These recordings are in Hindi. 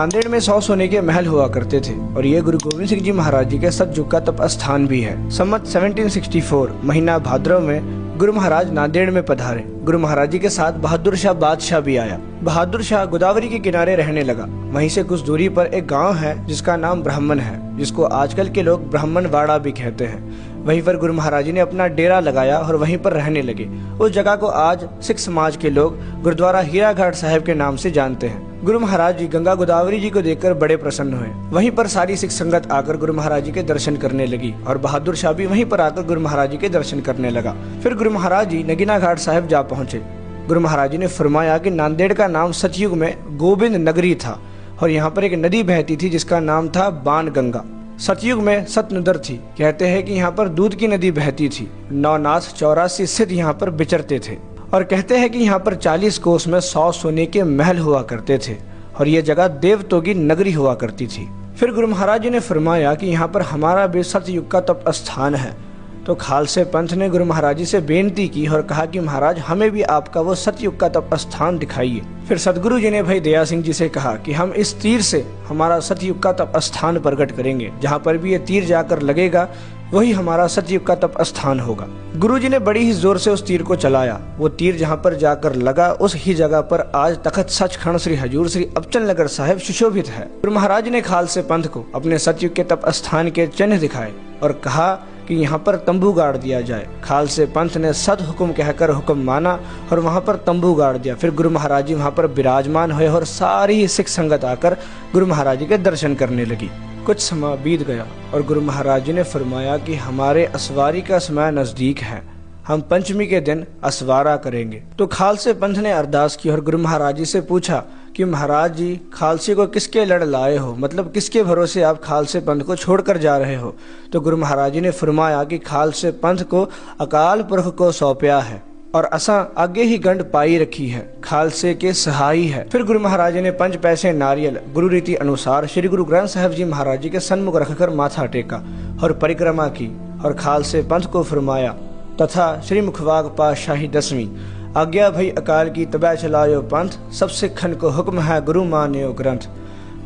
नांदेड़ में 100 सोने के महल हुआ करते थे और ये गुरु गोविंद सिंह जी महाराज जी के सतयुग का तप स्थान भी है। सम्मत 1764 महीना भाद्रव में गुरु महाराज नांदेड़ में पधारे। गुरु महाराज जी के साथ बहादुर शाह बादशाह भी आया। बहादुर शाह गोदावरी के किनारे रहने लगा। वहीं से कुछ दूरी पर एक गांव है जिसका नाम ब्राह्मण है, जिसको आजकल के लोग ब्राह्मणवाड़ा भी कहते हैं। वहीं पर गुरु महाराज जी ने अपना डेरा लगाया और वहीं पर रहने लगे। उस जगह को आज सिख समाज के लोग गुरुद्वारा हीरा घाट साहिब के नाम से जानते हैं। गुरु महाराज जी गंगा गोदावरी जी को देखकर बड़े प्रसन्न हुए। वहीं पर सारी सिख संगत आकर गुरु महाराज जी के दर्शन करने लगी और बहादुर शाह भी वहीं पर आकर गुरु महाराज जी के दर्शन करने लगा। फिर गुरु महाराज जी नगीना घाट साहिब जा पहुंचे। गुरु महाराज जी ने फरमाया कि नांदेड़ का नाम सतयुग में गोविंद नगरी था और यहाँ पर एक नदी बहती थी जिसका नाम था बाण गंगा। सतयुग में सतनुदर थी। कहते हैं कि यहाँ पर दूध की नदी बहती थी। नौनाथ 84 स्थित यहाँ पर विचरते थे और कहते हैं कि यहाँ पर 40 कोस में 100 सोने के महल हुआ करते थे और ये जगह देवतों की नगरी हुआ करती थी। फिर गुरु महाराज जी ने फरमाया कि यहाँ पर हमारा भी सतयुग का तप स्थान है। तो खालसे पंथ ने गुरु महाराज जी से बेनती की और कहा कि महाराज हमें भी आपका वो सतयुग का तप स्थान दिखाइए। फिर सदगुरु जी ने भाई दया सिंह जी से कहा कि हम इस तीर से हमारा सतयुग का तप स्थान प्रकट करेंगे। जहाँ पर भी ये तीर जाकर लगेगा वही हमारा सतयुग का तप स्थान होगा। गुरु जी ने बड़ी ही जोर से उस तीर को चलाया। वो तीर जहाँ पर जाकर लगा उस ही जगह पर आज तखत सचखंड श्री हजूर श्री अबचल नगर साहिब सुशोभित है। गुरु महाराज ने खालसे पंथ को अपने सतयुग के तप स्थान के चिन्ह दिखाए और कहा कि यहाँ पर तंबू गाड़ दिया जाए। खालसे पंथ ने सद हुक्म कहकर हुक्म माना और वहाँ पर तंबू गाड़ दिया। फिर गुरु महाराज जी वहाँ पर विराजमान हुए और सारी सिख संगत आकर गुरु महाराज जी के दर्शन करने लगी। कुछ समय बीत गया और गुरु महाराज जी ने फरमाया कि हमारे असवारी का समय नजदीक है, हम पंचमी के दिन असवारा करेंगे। तो खालसे पंथ ने अरदास की और गुरु महाराज जी से पूछा कि महाराज जी खालसे को किसके लड़ लाए हो, मतलब किसके भरोसे आप खालसे पंथ को छोड़कर जा रहे हो। तो गुरु महाराज जी ने फरमाया कि खालसे पंथ को अकाल पुरख को सौंपया है और असा आगे ही गंढ पाई रखी है, खालसे के सहाई है। फिर गुरु महाराज जी ने 5 पैसे नारियल गुरु रीति अनुसार श्री गुरु ग्रंथ साहिब जी महाराज जी के सन्मुख रखकर माथा टेका और परिक्रमा की और खालसे पंथ को फरमाया तथा श्री मुखवाग पातशाही 10वीं आज्ञा भई अकाल की तबै चलायो पंथ, सब सिखन को हुक्म है गुरु मान्यो ग्रंथ।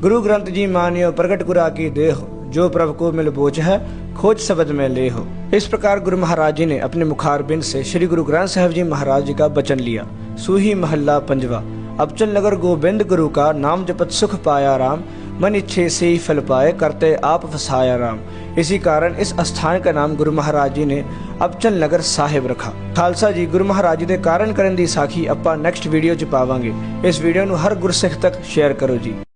गुरु ग्रंथ जी मान्यो प्रगट गुरा की देहो, जो प्रभु को मिल बोझ है खोज शब्द में ले हो। इस प्रकार गुरु महाराज जी ने अपने मुखारबिंद से श्री गुरु ग्रंथ साहिब जी महाराज जी का वचन लिया। सूही महल्ला पंजवा। अबचल नगर गोविंद गुरु का नाम जपत सुख पाया राम, मन इच्छे से ही फल पाए करते आप फसाया राम। इसी कारण इस स्थान का नाम गुरु महाराज जी ने अबचल नगर साहिब रखा। खालसा जी गुरु महाराज जी दे कारण करन दी साखी अपा नेक्स्ट वीडियो च पावांगे। इस वीडियो ਨੂੰ हर गुरसिख तक शेयर करो जी।